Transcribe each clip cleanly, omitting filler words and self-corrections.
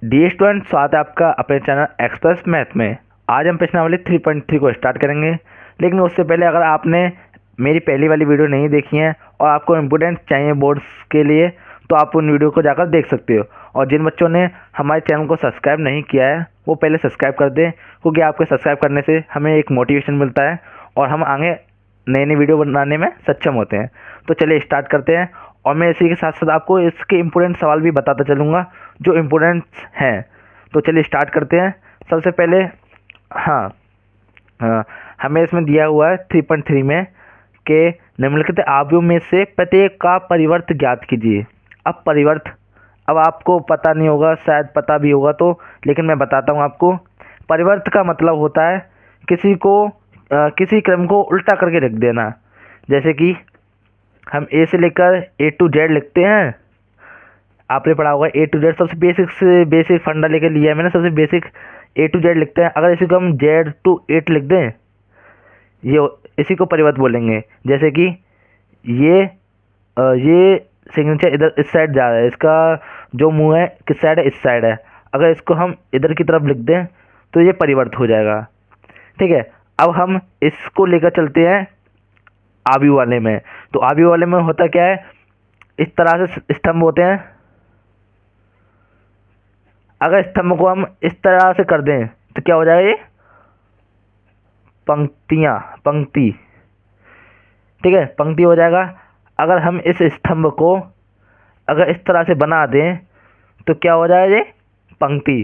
Dear student, स्वागत है आपका अपने चैनल एक्सप्रेस मैथ में। आज हम प्रश्नावली 3.3 को स्टार्ट करेंगे, लेकिन उससे पहले अगर आपने मेरी पहली वाली वीडियो नहीं देखी है और आपको इम्पोर्टेंट चाहिए बोर्ड्स के लिए, तो आप उन वीडियो को जाकर देख सकते हो। और जिन बच्चों ने हमारे चैनल को सब्सक्राइब नहीं किया है वो पहले सब्सक्राइब कर दें, क्योंकि आपके सब्सक्राइब करने से हमें एक मोटिवेशन मिलता है और हम आगे नई नई वीडियो बनाने में सक्षम होते हैं। तो चलिए स्टार्ट करते हैं, और मैं इसी के साथ साथ आपको इसके इम्पोर्टेंट सवाल भी बताता चलूँगा जो इम्पोर्टेंट्स हैं। तो चलिए स्टार्ट करते हैं। सबसे पहले हाँ, हमें इसमें दिया हुआ है 3.3 में कि निम्नलिखित आव्यूह में से प्रत्येक का परिवर्त ज्ञात कीजिए। अब परिवर्त, अब आपको पता नहीं होगा, शायद पता भी होगा तो, लेकिन मैं बताता हूँ आपको। परिवर्त का मतलब होता है किसी क्रम को उल्टा करके लिख देना। जैसे कि हम ए से लेकर ए टू जेड लिखते हैं, आपने पढ़ा होगा ए टू जेड, सबसे बेसिक से बेसिक फंडा लेके लिया है मैंने, सबसे बेसिक ए टू जेड लिखते हैं। अगर इसी को हम जेड टू एट लिख दें, ये इसी को परिवर्त बोलेंगे। जैसे कि ये सिग्नेचर इधर इस साइड जा रहा है, इसका जो मुंह है किस साइड है, इस साइड है। अगर इसको हम इधर की तरफ लिख दें तो ये परिवर्त हो जाएगा। ठीक है, अब हम इसको लेकर चलते हैं आव्यूह वाले में। तो आव्यूह वाले में होता क्या है, इस तरह से स्तंभ होते हैं। अगर स्तंभ को हम इस तरह से कर दें तो क्या हो जाएगा, ये पंक्ति। ठीक है, पंक्ति हो जाएगा। अगर हम इस स्तंभ को अगर इस तरह से बना दें तो क्या हो जाएगा, ये पंक्ति।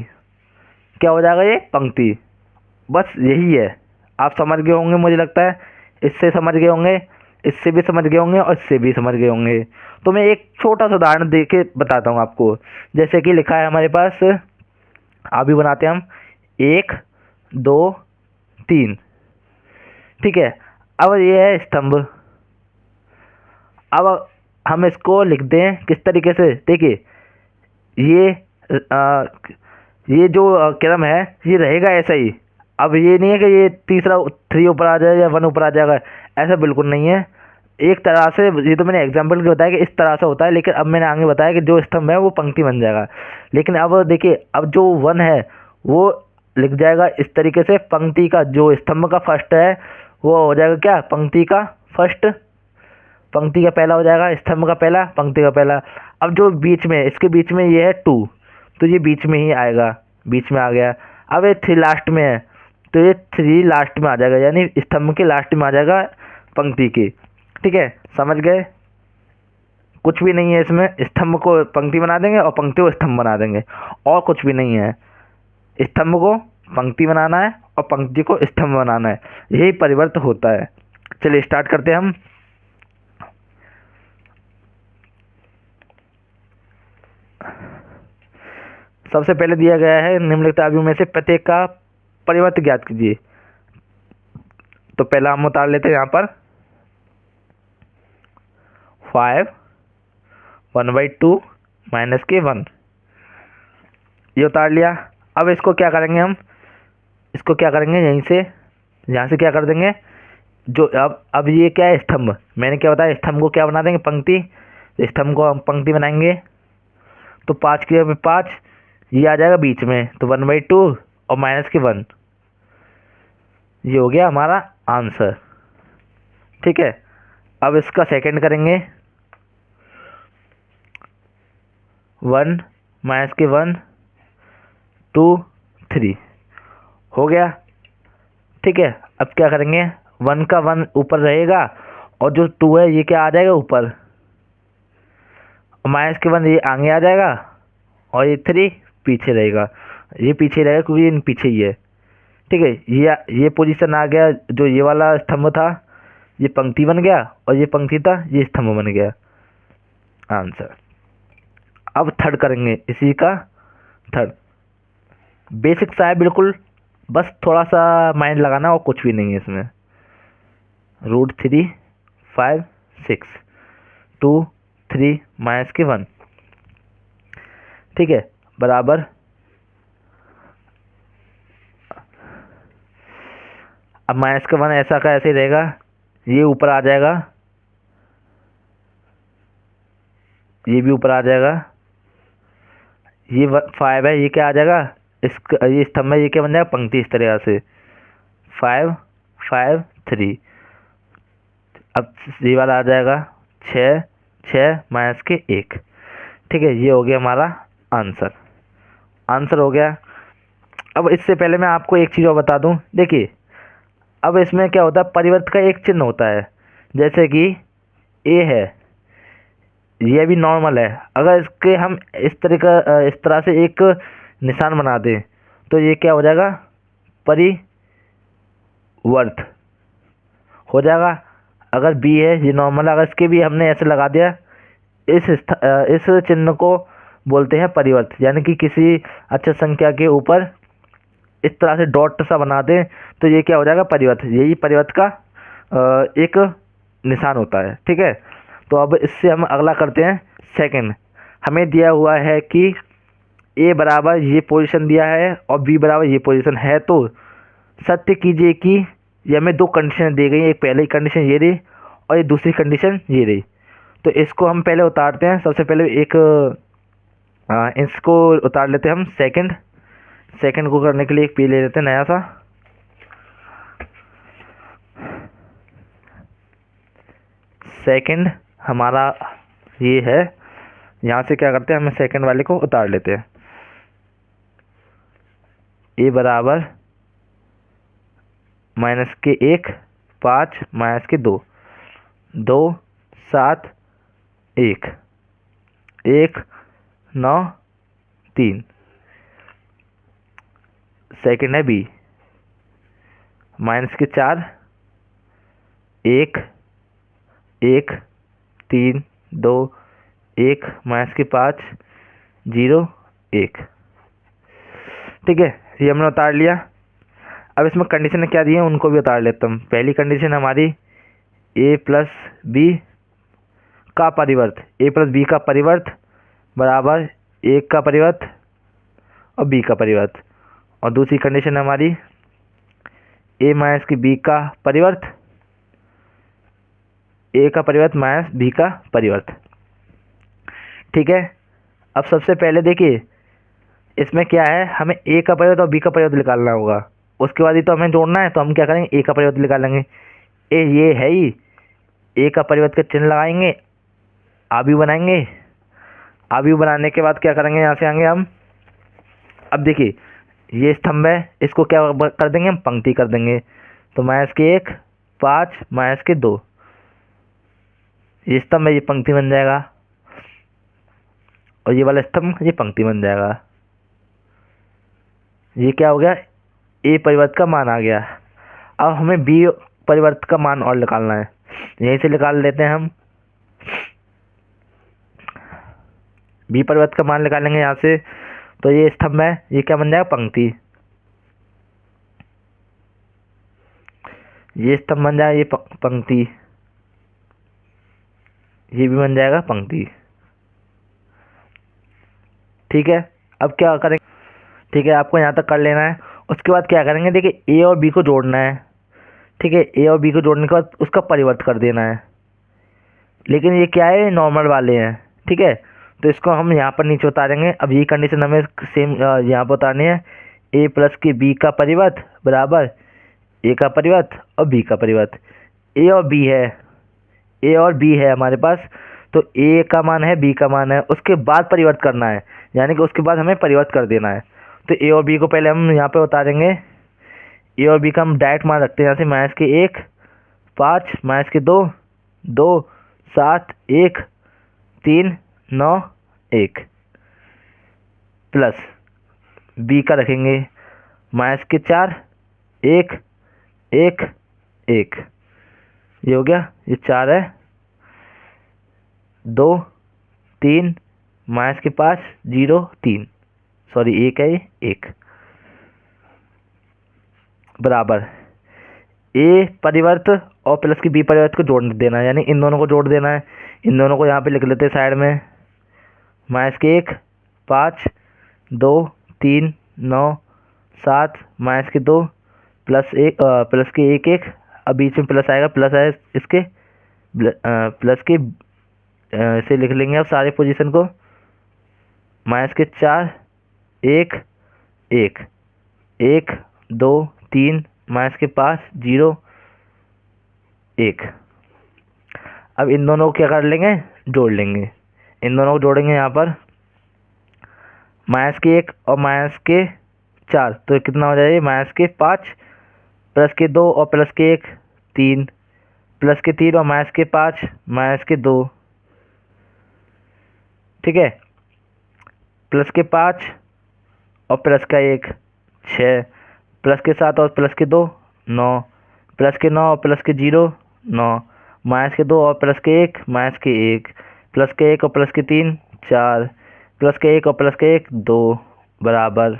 क्या हो जाएगा, ये पंक्ति। बस यही है, आप समझ गए होंगे मुझे लगता है। इससे समझ गए होंगे, इससे भी समझ गए होंगे और इससे भी समझ गए होंगे। तो मैं एक छोटा सा उदाहरण दे के बताता हूँ आपको। जैसे कि लिखा है हमारे पास, अभी बनाते हैं हम 1 2 3। ठीक है, अब ये है स्तंभ। अब हम इसको लिख दें किस तरीके से, देखिए ये ये जो क्रम है ये रहेगा ऐसा ही। अब ये नहीं है कि ये तीसरा 3 ऊपर आ जाए या 1 ऊपर आ जाएगा, ऐसा बिल्कुल नहीं है। एक तरह से, ये तो मैंने एग्जाम्पल के बताया कि इस तरह से होता है, लेकिन अब मैंने आगे बताया कि जो स्तंभ है वो पंक्ति बन जाएगा। लेकिन अब देखिए, अब जो 1 है वो लिख जाएगा इस तरीके से, पंक्ति का जो स्तंभ का फर्स्ट है वो हो जाएगा क्या, पंक्ति का फर्स्ट, पंक्ति का पहला हो जाएगा, स्तंभ का पहला, पंक्ति का पहला। अब जो बीच में, इसके बीच में ये है 2, तो ये बीच में ही आएगा, बीच में आ गया। अब ये 3 लास्ट में है तो ये 3 लास्ट में आ जाएगा, यानी स्तंभ के लास्ट में आ जाएगा पंक्ति के। ठीक है, समझ गए। कुछ भी नहीं है इसमें, स्तंभ को पंक्ति बना देंगे और पंक्ति को स्तंभ बना देंगे, और कुछ भी नहीं है। स्तंभ को पंक्ति बनाना है और पंक्ति को स्तंभ बनाना है, यही परिवर्त होता है। चलिए स्टार्ट करते हैं हम। सबसे पहले दिया गया है निम्नलिखित आव्यूह में से प्रत्येक का परिवर्त ज्ञात कीजिए। तो पहला हम उतार लेते हैं यहाँ पर 5 1/2 -1, ये उतार लिया। अब इसको क्या करेंगे हम, इसको क्या करेंगे, यहीं से यहाँ से क्या कर देंगे, जो अब ये क्या है, स्तंभ। मैंने क्या बताया, स्तंभ को क्या बना देंगे, पंक्ति। स्तंभ को हम पंक्ति बनाएंगे तो 5 के 5, ये आ जाएगा बीच में, तो 1/2 और -1, ये हो गया हमारा आंसर। ठीक है, अब इसका सेकंड करेंगे, 1 -1 2 3, हो गया। ठीक है, अब क्या करेंगे, 1 का 1 ऊपर रहेगा और जो 2 है ये क्या आ जाएगा ऊपर, -1 ये आगे आ जाएगा और ये 3 पीछे रहेगा। ये पीछे रहेगा क्योंकि ये पीछे ही है। ठीक है, ये पोजीशन आ गया, जो ये वाला स्तंभ था ये पंक्ति बन गया और ये पंक्ति था ये स्तंभ बन गया, आंसर। अब थर्ड करेंगे, इसी का थर्ड, बेसिक सा है बिल्कुल, बस थोड़ा सा माइंड लगाना और कुछ भी नहीं है इसमें। √3 5 6 2 3 -1, ठीक है, बराबर। अब -1 ऐसा का ऐसे ही रहेगा, ये ऊपर आ जाएगा, ये भी ऊपर आ जाएगा, ये 5 है, ये क्या आ जाएगा, ये स्तंभ है, ये क्या बन जाएगा, पंक्ति इस तरह से 5 5 3। अब ये वाला आ जाएगा 6 6 माइनस के 1। ठीक है, ये हो गया हमारा आंसर। आंसर हो गया। अब इससे पहले मैं आपको एक चीज़ और बता दूं, देखिए अब इसमें क्या होता है, परिवर्त का एक चिन्ह होता है, जैसे कि ए है, ये भी नॉर्मल है, अगर इसके हम इस तरह से एक निशान बना दें तो ये क्या हो जाएगा, परिवर्त हो जाएगा। अगर बी है, ये नॉर्मल है, अगर इसके भी हमने ऐसे लगा दिया, इस चिन्ह को बोलते हैं परिवर्त, यानी कि किसी अक्षर संख्या के ऊपर इस तरह से डॉट सा बना दें तो ये क्या हो जाएगा, परिवर्त। यही परिवर्त का एक निशान होता है। ठीक है, तो अब इससे हम अगला करते हैं सेकंड। हमें दिया हुआ है कि ए बराबर ये पोजीशन दिया है और बी बराबर ये पोजीशन है, तो सत्य कीजिए कि ये हमें दो कंडीशन दी गई, एक पहली कंडीशन ये रही और ये दूसरी कंडीशन ये रही। तो इसको हम पहले उतारते हैं, सबसे पहले इसको उतार लेते हैं हम सेकंड को करने के लिए एक पी ले लेते हैं नया सा। सेकंड हमारा ये है, यहाँ से क्या करते हैं, हम सेकंड वाले को उतार लेते हैं। ए बराबर माइनस के 1 5 माइनस के 2 2 7 1 1 9 3। सेकंड है बी, माइनस के 4 1 1 3 2 1 माइनस के 5 0 1। ठीक है, ये हमने उतार लिया। अब इसमें कंडीशन क्या दी है उनको भी उतार लेता हूँ। पहली कंडीशन हमारी ए प्लस बी का परिवर्त, ए प्लस बी का परिवर्त बराबर 1 का परिवर्त और बी का परिवर्त। और दूसरी कंडीशन हमारी ए माइनस की बी का परिवर्त, ए का परिवर्त माइनस बी का परिवर्त। ठीक है, अब सबसे पहले देखिए इसमें क्या है, हमें ए का परिवर्त और बी का परिवर्त निकालना होगा, उसके बाद ही तो हमें जोड़ना है। तो हम क्या करेंगे, ए का परिवर्त निकालेंगे। ए ये है ही, ए का परिवर्त का चिन्ह लगाएंगे, आव्यूह बनाएंगे। आव्यूह बनाने के बाद क्या करेंगे, यहाँ से आएंगे हम। अब देखिए ये स्तंभ है, इसको क्या कर देंगे, हम पंक्ति कर देंगे। तो माइनस के 1 5 माइनस के 2, ये स्तंभ है, ये पंक्ति बन जाएगा, और ये वाला स्तंभ ये पंक्ति बन जाएगा। ये क्या हो गया, ए परिवर्त का मान आ गया। अब हमें बी परिवर्त का मान और निकालना है, यहीं से निकाल लेते हैं हम। बी परिवर्त का मान निकालेंगे यहाँ से, तो ये स्तंभ है, ये क्या बन जाएगा, पंक्ति। ये स्तंभ बन जाएगा, ये पंक्ति, ये भी बन जाएगा पंक्ति। ठीक है, अब क्या करेंगे, ठीक है आपको यहाँ तक कर लेना है। उसके बाद क्या करेंगे, देखिए ए और बी को जोड़ना है। ठीक है, ए और बी को जोड़ने के बाद उसका परिवर्त कर देना है, लेकिन ये क्या है, नॉर्मल वाले हैं। ठीक है, तो इसको हम यहाँ पर नीचे उतारेंगे। अब ये कंडीशन हमें सेम यहाँ पर उतारनी है, ए प्लस के बी का परिवर्त बराबर ए का परिवर्त और बी का परिवर्त। ए और बी है, ए और बी है हमारे पास, तो ए का मान है, बी का मान है, उसके बाद परिवर्त करना है, यानी कि उसके बाद हमें परिवर्त कर देना है। तो ए और बी को पहले हम यहाँ पे उतारेंगे। ए और बी का हम डायरेक्ट मान रखते हैं यहाँ से, माइनस के 1 5 माइनस के 2 2 7 1 3 9 1 प्लस बी का रखेंगे माइनस के 4 1 1 1। ये हो गया, ये 4 है, 2 3 माइनस के 5 0 3, सॉरी 1 है, ये 1 बराबर ए परिवर्त और प्लस की बी परिवर्त को जोड़ देना है, यानी इन दोनों को जोड़ देना है। इन दोनों को यहाँ पे लिख लेते हैं साइड में, माइनस के 1 5 2 3 9 7 माइनस के 2 प्लस के 1 1, अब बीच में प्लस आएगा, प्लस है इसके प्लस के इसे लिख लेंगे अब सारे पोजीशन को, माइनस के 4 1 1 1 2 3 माइनस के 5 0 1। अब इन दोनों को क्या कर लेंगे, जोड़ लेंगे। इन दोनों को जोड़ेंगे यहाँ पर, माइनस के 1 और माइनस के 4, तो कितना हो जाएगा, माइनस के 5 प्लस के 2 और प्लस के 1 3, प्लस के 3 और माइनस के 5 माइनस के 2, ठीक है। प्लस के 5 और प्लस का 1 6, प्लस के 7 और प्लस के 2 9, प्लस के 9 और प्लस के 0 9, माइनस के 2 और प्लस के 1 माइनस के 1, प्लस के 1 और प्लस के 3 4, प्लस के 1 और प्लस के 1 2 बराबर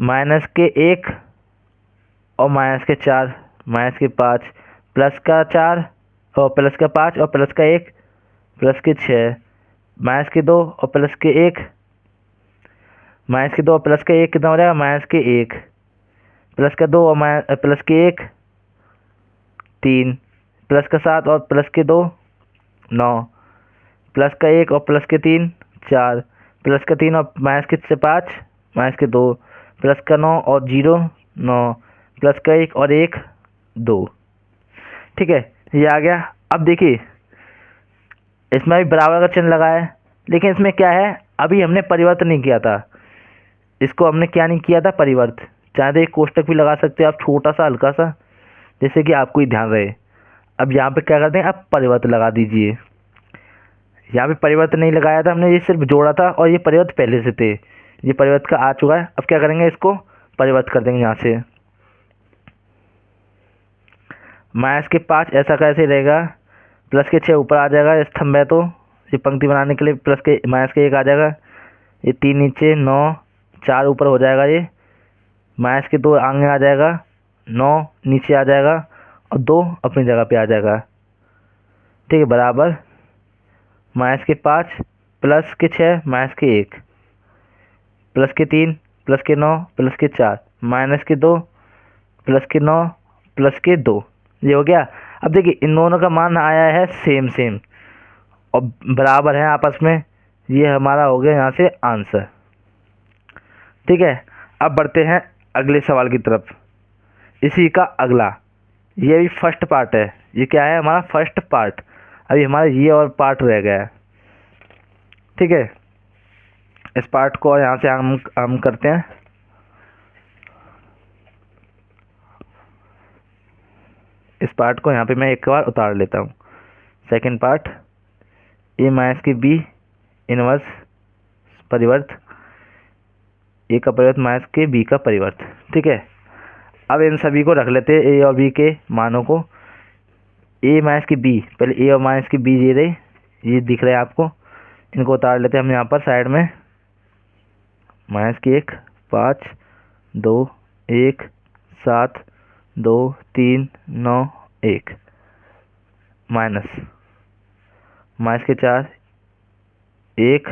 माइनस के 1 और माइनस के 4 माइनस के 5, प्लस का 4 और प्लस का 5 और प्लस का 1 प्लस के 6, माइनस के 2 और प्लस के 1, माइनस के 2 और प्लस का 1 कितना हो जाएगा, माइनस के 1, प्लस का 2 और प्लस के 1 3, प्लस का 7 और प्लस के 2 9, प्लस का 1 और प्लस के 3 4, प्लस का 3 और माइनस के 5 माइनस के 2, प्लस का 9 और 0 9, प्लस का 1 और 1 2, ठीक है। ये आ गया। अब देखिए इसमें भी बराबर का चिन्ह लगा है, लेकिन इसमें क्या है, अभी हमने परिवर्तन नहीं किया था, इसको हमने क्या नहीं किया था, परिवर्त। चाहे तो एक कोष्टक भी लगा सकते हैं आप, छोटा सा हल्का सा, जैसे कि आपको ही ध्यान रहे। अब यहाँ पे क्या करते हैं, अब परिवर्त लगा दीजिए। यहाँ पे परिवर्तन नहीं लगाया था हमने, ये सिर्फ जोड़ा था और ये परिवर्त पहले से थे, ये परिवर्त का आ चुका है। अब क्या करेंगे, इसको परिवर्त कर देंगे यहाँ से। माइनस के 5 ऐसा कैसे रहेगा, प्लस के 6 ऊपर आ जाएगा, स्तंभ है तो ये पंक्ति बनाने के लिए प्लस के माइनस के 1 आ जाएगा, ये 3 नीचे 9 4 ऊपर हो जाएगा, ये माइनस के 2 आगे आ जाएगा, 9 नीचे आ जाएगा और 2 अपनी जगह पे आ जाएगा, ठीक है। बराबर माइनस के 5 प्लस के 6 माइनस के 1 प्लस के 3 प्लस के 9 प्लस के 4 माइनस के 2 प्लस के 9 प्लस के 2, ये हो गया। अब देखिए इन दोनों का मान आया है सेम सेम और बराबर है आपस में, ये हमारा हो गया यहाँ से आंसर, ठीक है। अब बढ़ते हैं अगले सवाल की तरफ, इसी का अगला, ये भी फर्स्ट पार्ट है, ये क्या है हमारा फर्स्ट पार्ट, अभी हमारा ये और पार्ट रह गया है, ठीक है। इस पार्ट को यहाँ से हम करते हैं। इस पार्ट को यहाँ पे मैं एक बार उतार लेता हूँ। सेकंड पार्ट, ए माइनस के बी इनवर्स परिवर्त, ए का परिवर्त माइनस के बी का परिवर्त, ठीक है। अब इन सभी को रख लेते हैं, ए और बी के मानों को। ए माइनस की बी, पहले ए और माइनस की बी ये रहे, ये दिख रहे हैं आपको, इनको उतार लेते हैं हम यहाँ पर साइड में। माइनस की 1 5 2 1 7 2 3 9 1 माइनस माइनस के 4 1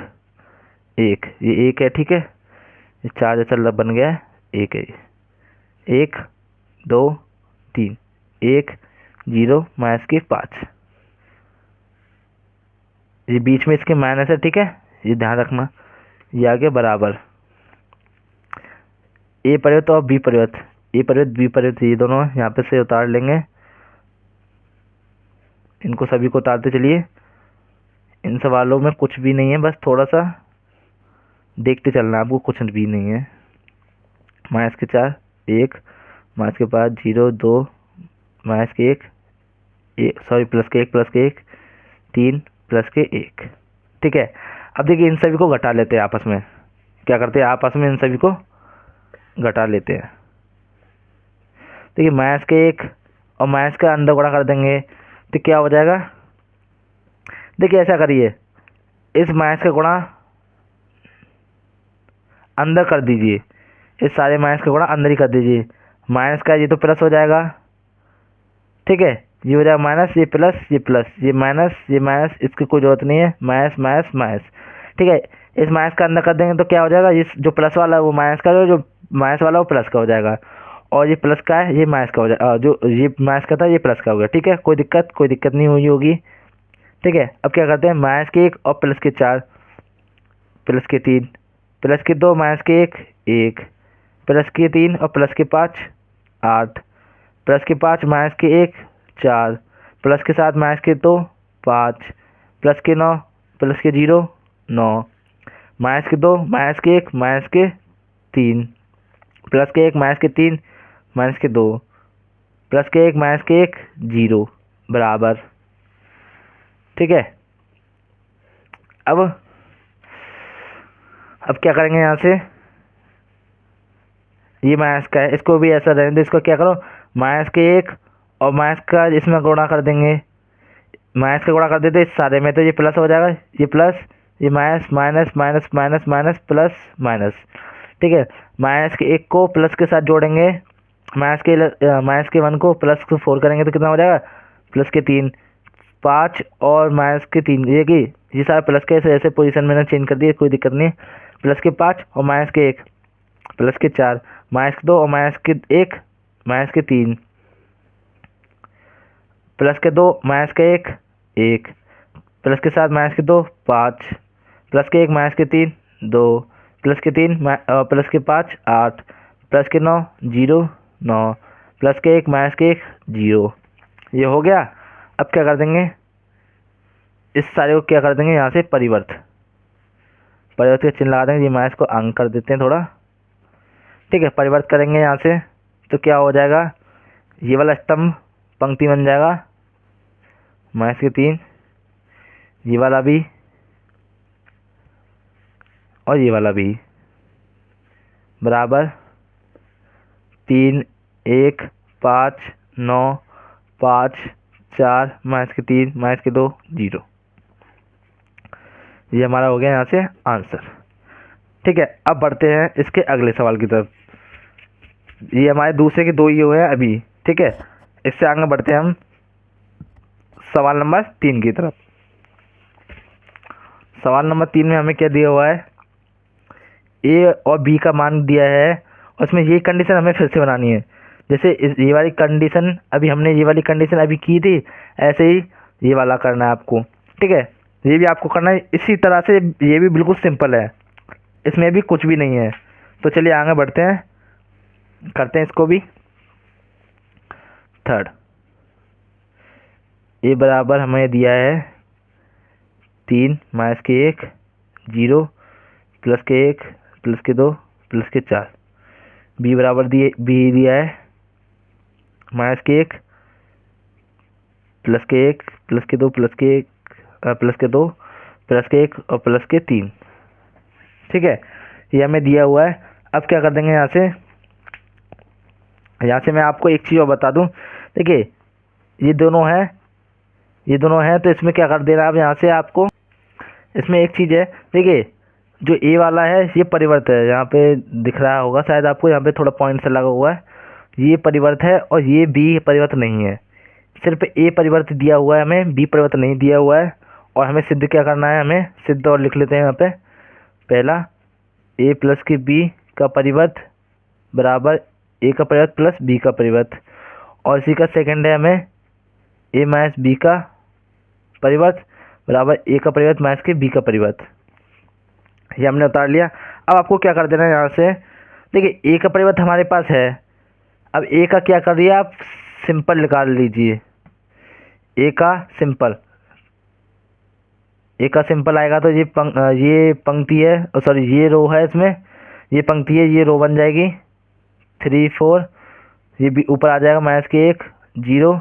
1, ये 1 है, ठीक है, ये 4 जैसा बन गया है, 1 है, 1 2 3 1 0 माइनस के 5, ये बीच में इसके माइनस है, ठीक है, ये ध्यान रखना। ये आगे बराबर ए परिवर्त और बी परिवर्त, ए परिवर्त बी परिवर्त, ये दोनों यहाँ पे से उतार लेंगे, इनको सभी को उतारते चलिए। इन सवालों में कुछ भी नहीं है, बस थोड़ा सा देखते चलना, आपको कुछ भी नहीं है। माइनस के 4 1 माइनस के 5 0 2 माइनस के 1 सॉरी प्लस के 1 3 प्लस के 1, ठीक है। अब देखिए इन सभी को घटा लेते हैं आपस में, क्या करते हैं आपस में इन सभी को घटा लेते हैं। देखिए माइनस के 1 और माइनस का अंदर गुणा कर देंगे तो क्या हो जाएगा, देखिए ऐसा करिए, इस माइनस का गुणा अंदर कर दीजिए, इस सारे माइनस का गुणा अंदर ही कर दीजिए। माइनस का ये तो प्लस हो जाएगा, ठीक है, ये हो जाएगा माइनस, ये प्लस, ये प्लस, ये माइनस, इसकी कोई जरूरत नहीं है, माइनस माइनस माइनस, ठीक है। इस माइनस का अंदर कर देंगे तो क्या हो जाएगा, ये जो प्लस वाला है वो माइनस का, जो माइनस वाला वो प्लस का हो जाएगा, और ये प्लस का है ये माइनस का हो जाएगा, जो ये माइनस का था ये प्लस का हो गया, ठीक है। कोई दिक्कत नहीं हुई होगी, ठीक है, अब क्या करते हैं, माइनस के 1 और प्लस के 4 प्लस के 3 प्लस के 2 माइनस के 1 1 प्लस के 3 और प्लस के 5 8 प्लस के 5 माइनस के 1 4 प्लस के 7 माइनस के 2 5 प्लस के 9 प्लस के 0 9 माइनस के 2 माइनस के 1 माइनस के 3 प्लस के 1 माइनस के 3 माइनस के 2 प्लस के 1 माइनस के 1 0 बराबर। ठीक है, अब क्या करेंगे, यहाँ से ये माइनस का है, इसको भी ऐसा रहने दो, इसको क्या करो, माइनस के 1 और माइनस का इसमें गुणा कर देंगे, माइनस का गुणा कर देते इस सारे में, तो ये प्लस हो जाएगा, ये प्लस, ये minus minus minus minus minus plus minus. ठीक है, माइनस के 1 को प्लस के साथ जोड़ेंगे, माइनस के 1 को प्लस को 4 करेंगे तो कितना हो जाएगा, प्लस के 3 5 और माइनस के 3, ये सारा प्लस के ऐसे पोजीशन मैंने चेंज कर दिया, कोई दिक्कत नहीं। प्लस के 5 और माइनस के 1 प्लस के 4 माइनस के 2 और माइनस के 1 माइनस के 3 प्लस के 2 माइनस के 1 1 प्लस के 7 माइनस के 2 5 प्लस के 1 माइनस के 3 2 प्लस के 3 प्लस के 5 8 प्लस के 9 0 9 प्लस के 1 माइनस के 1 0। ये हो गया। अब क्या कर देंगे, इस सारे को क्या कर देंगे, यहाँ से परिवर्त का चिन्ह लगा देंगे, ये माइनस को अंक कर देते हैं थोड़ा। ठीक है, परिवर्त करेंगे यहाँ से तो क्या हो जाएगा, ये वाला स्तंभ पंक्ति बन जाएगा, माइनस के 3, ये वाला भी और ये वाला भी बराबर 3 1 5 9 5 4 माइनस के 3 माइनस के 2 0। ये हमारा हो गया यहाँ से आंसर। ठीक है, अब बढ़ते हैं इसके अगले सवाल की तरफ। ये हमारे दूसरे के 2 ही हुए हैं अभी। ठीक है, इससे आगे बढ़ते हैं हम सवाल नंबर 3 की तरफ। सवाल नंबर 3 में हमें क्या दिया हुआ है, ए और बी का मान दिया है और उसमें ये कंडीशन हमें फिर से बनानी है। जैसे ये वाली कंडीशन अभी हमने ये वाली कंडीशन अभी की थी, ऐसे ही ये वाला करना है आपको। ठीक है, ये भी आपको करना है इसी तरह से, ये भी बिल्कुल सिंपल है, इसमें भी कुछ भी नहीं है। तो चलिए आगे बढ़ते हैं, करते हैं इसको भी। थर्ड, ए बराबर हमें दिया है 3 माइनस के 1 0 प्लस के 1 प्लस के 2 प्लस के 4। बी बराबर दिया है माइनस के 1 प्लस के 1 प्लस के 2 प्लस के 1 प्लस के 2 प्लस के 1 और प्लस के 3। ठीक है, ये हमें दिया हुआ है। अब क्या कर देंगे, यहाँ से मैं आपको एक चीज़ और बता दूं। देखिए ये दोनों हैं तो इसमें क्या कर देना आप, यहाँ से आपको इसमें एक चीज़ है। देखिए जो ए वाला है ये परिवर्त है, यहाँ पे दिख रहा होगा शायद आपको, यहाँ पे थोड़ा पॉइंट से लगा हुआ है, ये परिवर्त है और ये बी परिवर्त नहीं है। सिर्फ ए परिवर्त दिया हुआ है हमें, बी परिवर्त नहीं दिया हुआ है। और हमें सिद्ध क्या करना है, हमें सिद्ध और लिख लेते हैं यहाँ पे। पहला, ए प्लस के बी का परिवर्त बराबर ए का परिवर्त प्लस बी का परिवर्त, और इसी का सेकंड है हमें ए माइनस बी का परिवर्त बराबर ए का परिवर्त माइनस के बी का परिवर्त। ये हमने उतार लिया। अब आपको क्या कर देना है, यहाँ से देखिए ए का परिवर्त हमारे पास है। अब ए का क्या कर दिया आप, सिंपल निकाल लीजिए। ए का सिंपल आएगा तो ये पंक्ति है, सॉरी ये रो है, इसमें ये पंक्ति है, ये रो बन जाएगी 3 4, ये भी ऊपर आ जाएगा माइनस के 1 0,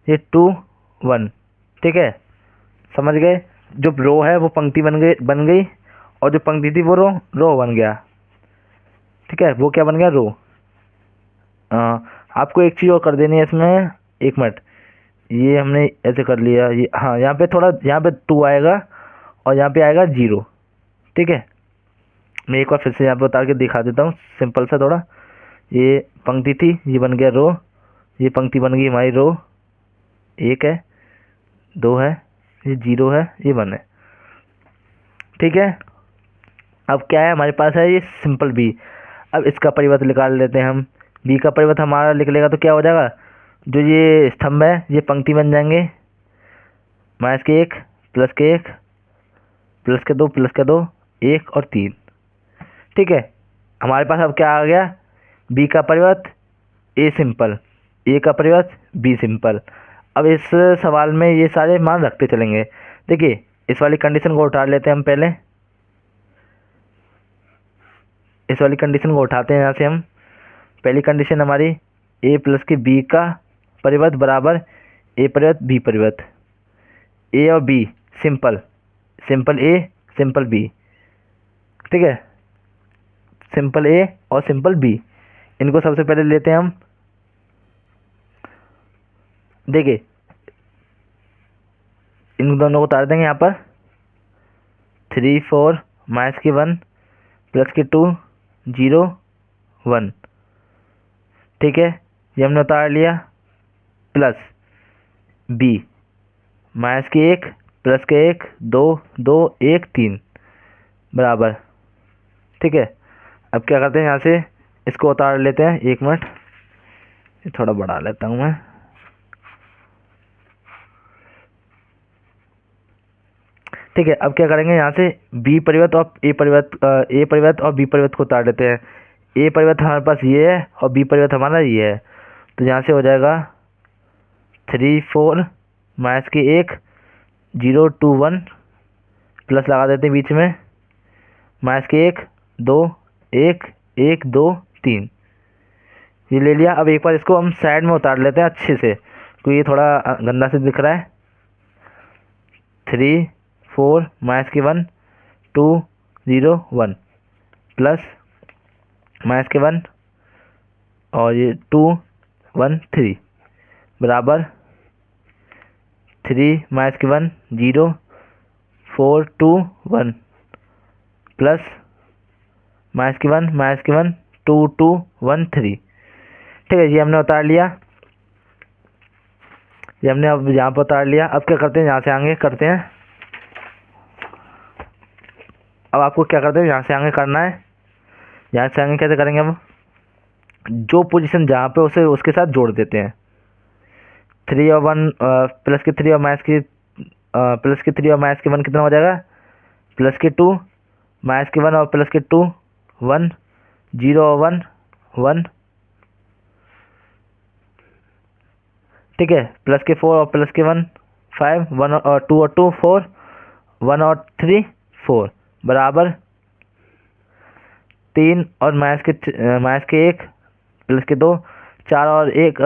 ये 2 1। ठीक है, समझ गए, जो रो है वो पंक्ति बन गई और जो पंक्ति थी वो रो बन गया। ठीक है, वो क्या बन गया, रो। आपको एक चीज़ और कर देनी है इसमें, एक मिनट, ये हमने ऐसे कर लिया, ये हाँ, यहाँ पे 2 आएगा और यहाँ पे आएगा 0। ठीक है, मैं एक बार फिर से यहाँ पे उतार के दिखा देता हूँ, सिंपल सा थोड़ा। ये पंक्ति थी, ये बन गया रो, ये पंक्ति बन गई हमारी रो, 1 है 2 है, ये 0 है, ये 1 है। ठीक है, अब क्या है हमारे पास है ये सिंपल बी। अब इसका परिवर्तन निकाल लेते हैं हम। बी का परिवर्तन हमारा लिख लेगा तो क्या हो जाएगा, जो ये स्तंभ है ये पंक्ति बन जाएंगे, माइनस के एक प्लस के एक प्लस के दो प्लस के दो, एक और तीन। ठीक है, हमारे पास अब क्या आ गया, बी का परिवर्त ए सिंपल, ए का परिवर्त बी सिंपल। अब इस सवाल में ये सारे मान रखते चलेंगे। देखिए इस वाली कंडीशन को उठा लेते हैं हम पहले, इस वाली कंडीशन को उठाते हैं यहाँ से हम। पहली कंडीशन हमारी ए प्लस के बी का परिवर्त बराबर ए परिवर्त बी परिवर्त, ए और B simple, simple A simple B. ठीक है, सिंपल ए और सिंपल बी, इनको सबसे पहले लेते हैं हम। देखिए इन दोनों को उतार देंगे यहाँ पर, 3 4 माइनस के 1 प्लस के 2 0 1। ठीक है, ये हमने उतार लिया। प्लस बी माइनस के 1 प्लस के 1 2 2 1 3 बराबर। ठीक है, अब क्या करते हैं, यहाँ से इसको उतार लेते हैं। 1 मिनट, ये थोड़ा बढ़ा लेता हूँ मैं। ठीक है, अब क्या करेंगे, यहाँ से बी परिवर्त और ए परिवर्त और बी परिवर्त को उतार लेते हैं। ए परिवर्त हमारे पास ये है और बी परिवर्त हमारा ये है, तो यहाँ से हो जाएगा 3 4 माइनस के 1 0 2 1 प्लस लगा देते हैं बीच में, माइनस के 1 2 1 1 2 3, ये ले लिया। अब एक बार इसको हम साइड में उतार लेते हैं अच्छे से, क्योंकि ये थोड़ा गंदा से दिख रहा है। 3 4 माइनस के 1 2 0 1 प्लस माइनस के 1 और ये 2 1 3 बराबर 3 माइनस के 1 0 4 2 1 प्लस माइनस के 1 2 2 1 3। ठीक है, ये हमने उतार लिया, ये हमने अब यहाँ पर उतार लिया। अब क्या करते हैं, यहाँ से आगे करते हैं। अब आपको क्या करते हैं, यहाँ से आगे करना है। यहाँ से आगे कैसे करेंगे, अब जो पोजीशन जहाँ पे उसे उसके साथ जोड़ देते हैं। 3 और 1 प्लस के 3 और माइनस के प्लस के 3 और माइनस के 1 कितना हो जाएगा, प्लस के 2 माइनस के 1 और प्लस के 2 1 0 और 1 1। ठीक है, प्लस के 4 और प्लस के 1 5 1 और 2 और 2 4 1 और 3 4 बराबर 3 और माइनस के 1 प्लस के 2 4 और 1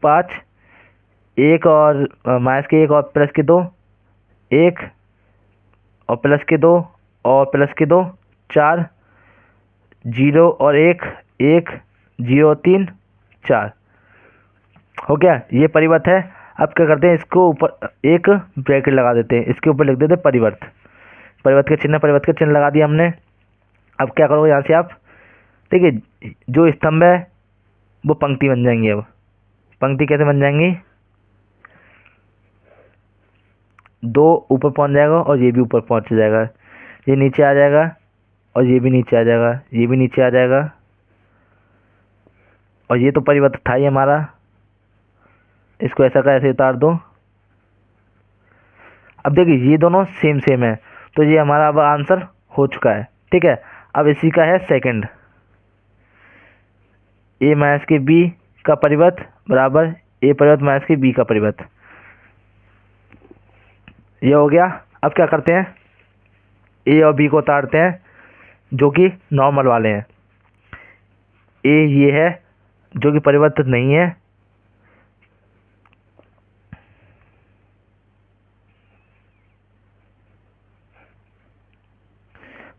5 1 और माइनस के 1 और प्लस के 2 1 और प्लस के 2 और प्लस के 2 4 0 और 1 1 0 3 4 हो गया। ये परिवर्त है। अब क्या करते हैं, इसको ऊपर एक ब्रैकेट लगा देते हैं, इसके ऊपर लिख देते हैं परिवर्त, परिवर्त का चिन्ह लगा दिया हमने। अब क्या करोगे, यहाँ से आप देखिए जो स्तंभ है वो पंक्ति बन जाएंगी। अब पंक्ति कैसे बन जाएंगी, 2 ऊपर पहुँच जाएगा और ये भी ऊपर पहुँच जाएगा, ये नीचे आ जाएगा और ये भी नीचे आ जाएगा, ये भी नीचे आ जाएगा। और ये तो परिवर्त था ही हमारा, इसको ऐसा का ऐसे उतार दो। अब देखिए ये दोनों सेम सेम है, तो ये हमारा अब आंसर हो चुका है। ठीक है, अब इसी का है सेकंड, ए माइनस के बी का परिवर्त बराबर ए परिवर्त माइनस के बी का परिवर्त, ये हो गया। अब क्या करते हैं, ए और बी को उतारते हैं जो कि नॉर्मल वाले हैं। ए ये है जो कि परिवर्तित नहीं है,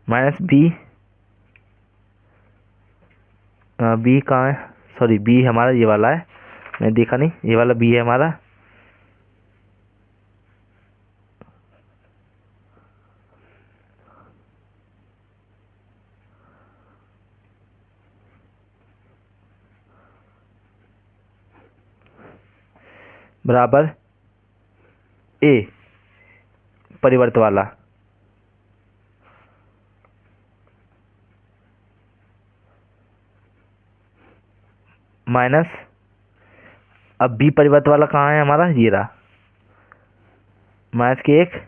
माइनस बी, बी कहाँ है, सॉरी बी हमारा ये वाला है, मैं देखा नहीं, ये वाला बी है हमारा। बराबर ए परिवर्त वाला माइनस, अब बी परिवर्त वाला कहाँ है हमारा, ये रहा, माइनस के 1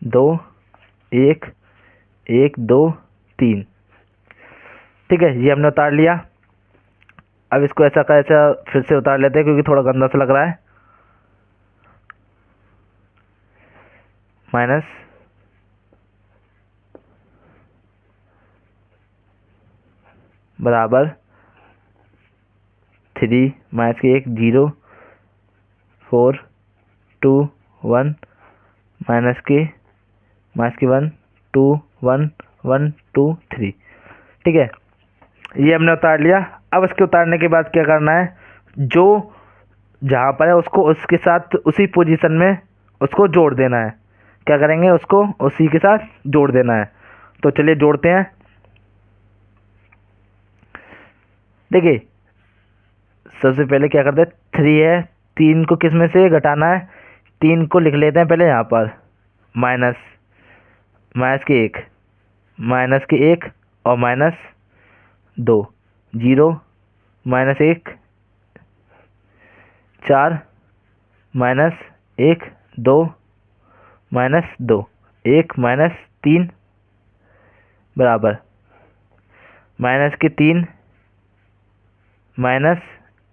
2 1 1 2 3। ठीक है, ये हमने उतार लिया। अब इसको ऐसा का ऐसा फिर से उतार लेते हैं क्योंकि थोड़ा गंदा सा लग रहा है। माइनस बराबर 3 माइनस के 1 0 4 2 1 माइनस के 1 2 1 1 2 3। ठीक है, ये हमने उतार लिया। अब इसके उतारने के बाद क्या करना है, जो जहाँ पर है उसको उसके साथ उसी पोजीशन में उसको जोड़ देना है। क्या करेंगे, उसको उसी के साथ जोड़ देना है। तो चलिए जोड़ते हैं। देखिए सबसे पहले क्या करते हैं, 3 है, 3 को किस में से घटाना है, 3 को लिख लेते हैं पहले यहाँ पर। माइनस माइनस के 1 माइनस के 1 और minus 2 0 minus 1 4 minus 1 2 minus 2 1 minus 3 बराबर माइनस के 3 minus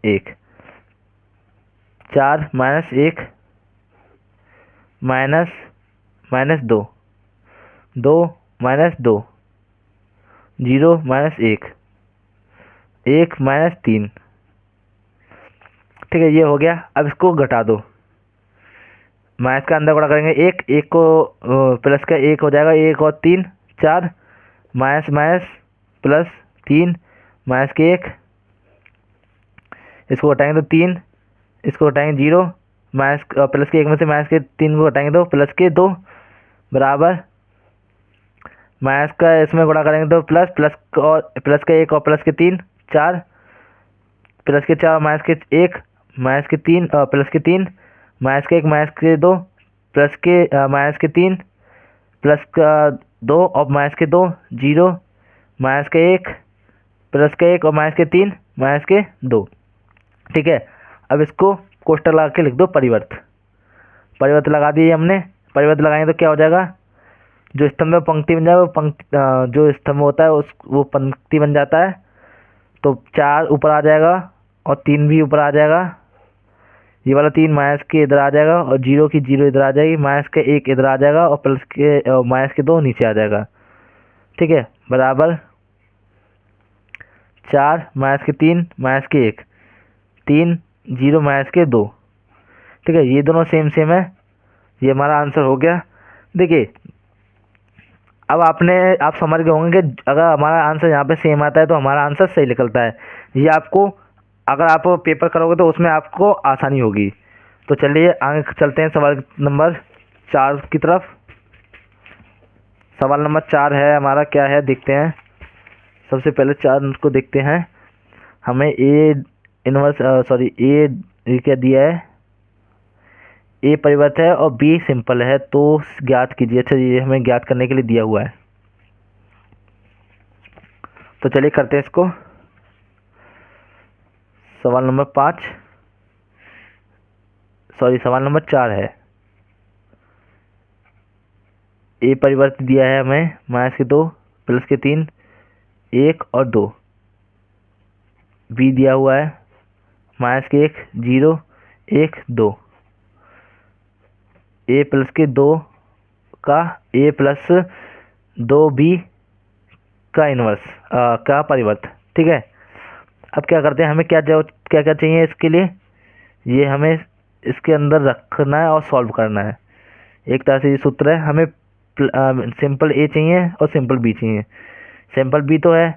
1 4 minus 1 minus minus 2 2 minus 2 0 minus 1 1 minus 3। ठीक है, ये हो गया। अब इसको घटा दो। माइनस का अंदर गुणा करेंगे, एक को प्लस का 1 हो जाएगा, 1 और 3 4 माइनस माइनस प्लस 3 माइनस के 1, इसको घटाएंगे तो 3, इसको घटाएंगे 0 माइनस प्लस के 1 में से माइनस के 3 को घटाएंगे तो प्लस के 2 बराबर माइनस का इसमें गुणा करेंगे तो प्लस प्लस का 1 और प्लस के 3 4 प्लस के 4 माइनस के 1 माइनस के 3 प्लस के 3 माइनस के 1 माइनस के 2 प्लस के माइनस के 3 प्लस का 2 और माइनस के 2 0 माइनस के 1 प्लस के 1 और माइनस के 3 माइनस के 2। ठीक है, अब इसको कोष्ठक लगा के लिख दो परिवर्त। परिवर्त लगा दिए हमने। परिवर्त लगाएंगे तो क्या हो जाएगा, जो स्तंभ में पंक्ति बन जाएगा वो पंक्ति जो स्तंभ होता है वो पंक्ति बन जाता है। तो 4 ऊपर आ जाएगा और 3 भी ऊपर आ जाएगा। ये वाला 3 माइनस के इधर आ जाएगा और 0 की 0 इधर आ जाएगी, माइनस के 1 इधर आ जाएगा और प्लस के माइनस के 2 नीचे आ जाएगा। ठीक है, बराबर 4 माइनस के 3 माइनस के 1 3 0 माइनस के 2। ठीक है, ये दोनों सेम सेम है। ये हमारा आंसर हो गया। देखिए अब आप समझ गए होंगे कि अगर हमारा आंसर यहाँ पे सेम आता है तो हमारा आंसर सही निकलता है। ये आपको अगर आप पेपर करोगे तो उसमें आपको आसानी होगी। तो चलिए आगे चलते हैं सवाल नंबर 4 की तरफ। सवाल नंबर 4 है हमारा, क्या है देखते हैं। सबसे पहले 4 को देखते हैं। हमें ए क्या दिया है, ए परिवर्त है और बी सिंपल है, तो ज्ञात कीजिए। अच्छा, ये हमें ज्ञात करने के लिए दिया हुआ है, तो चलिए करते हैं इसको। सवाल नंबर 4 है। ए परिवर्त दिया है हमें माइनस के 2 प्लस के 3 1 और 2। बी दिया हुआ है माइनस के 1 0 1 2। ए प्लस के 2 का ए प्लस 2b का इन्वर्स का परिवर्त। ठीक है, अब क्या करते हैं, हमें क्या क्या चाहिए इसके लिए, ये हमें इसके अंदर रखना है और सॉल्व करना है। एक तरह से ये सूत्र है। हमें सिंपल ए चाहिए और सिंपल बी चाहिए। सिंपल बी तो है,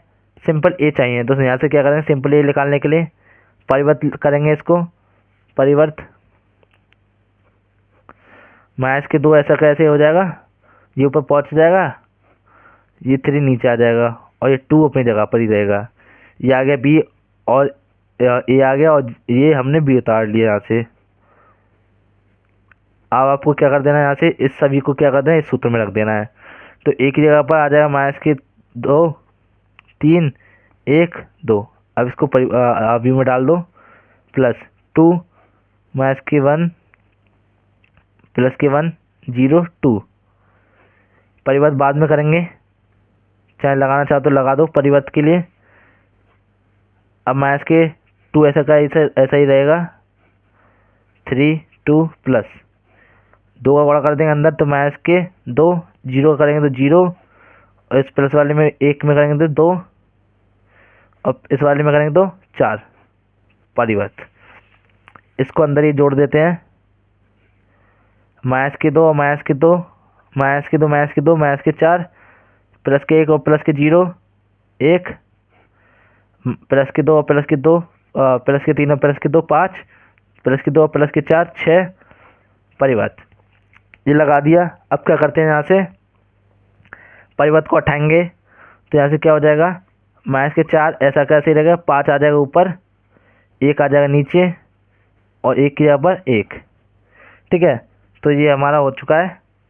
सिंपल ए चाहिए। तो यहाँ से क्या करेंगे, सिंपल ए निकालने के लिए परिवर्त करेंगे इसको। परिवर्त माइनस के 2 ऐसा कैसे हो जाएगा, ये ऊपर पहुँच जाएगा, ये 3 नीचे आ जाएगा और ये 2 अपनी जगह पर ही रहेगा। ये आ गया बी और ए आ गया और ये हमने बी उतार लिया यहाँ से। अब आपको क्या कर देना है, यहाँ से इस सभी को क्या कर देना है, इस सूत्र में रख देना है। तो एक ही जगह पर आ जाएगा माइनस के 2 3 1 2। अब इसको बी में डाल दो। प्लस 2 माइनस के 1 प्लस के 1 0 2। परिवर्त बाद में करेंगे, चाहे लगाना चाहो तो लगा दो परिवर्त के लिए। अब माइनस के 2 ऐसा का ऐसा ही रहेगा, 3 2 प्लस 2 का गुणा कर देंगे अंदर तो माइनस के 2, 0 करेंगे तो 0, और इस प्लस वाले में 1 में करेंगे तो 2, और इस वाले में करेंगे तो 4 परिवर्त। इसको अंदर ही जोड़ देते हैं, माइनस के 2 और माइनस के 2, माइनस के 2 माइनस के 2 माइनस के 4, प्लस के 1 और प्लस के 0 1, प्लस के 2 और प्लस के 2, प्लस के 3 और प्लस के 2 5, प्लस के 2 और प्लस के 4 6 परिवर्त। ये लगा दिया। अब क्या करते हैं, यहाँ से परिवर्त को हटाएंगे तो यहाँ से क्या हो जाएगा, माइनस के 4 ऐसा कैसे रहेगा, 5 आ जाएगा ऊपर, 1 आ जाएगा नीचे, और 1 की जगह पर 1। ठीक है, तो ये हमारा हो चुका है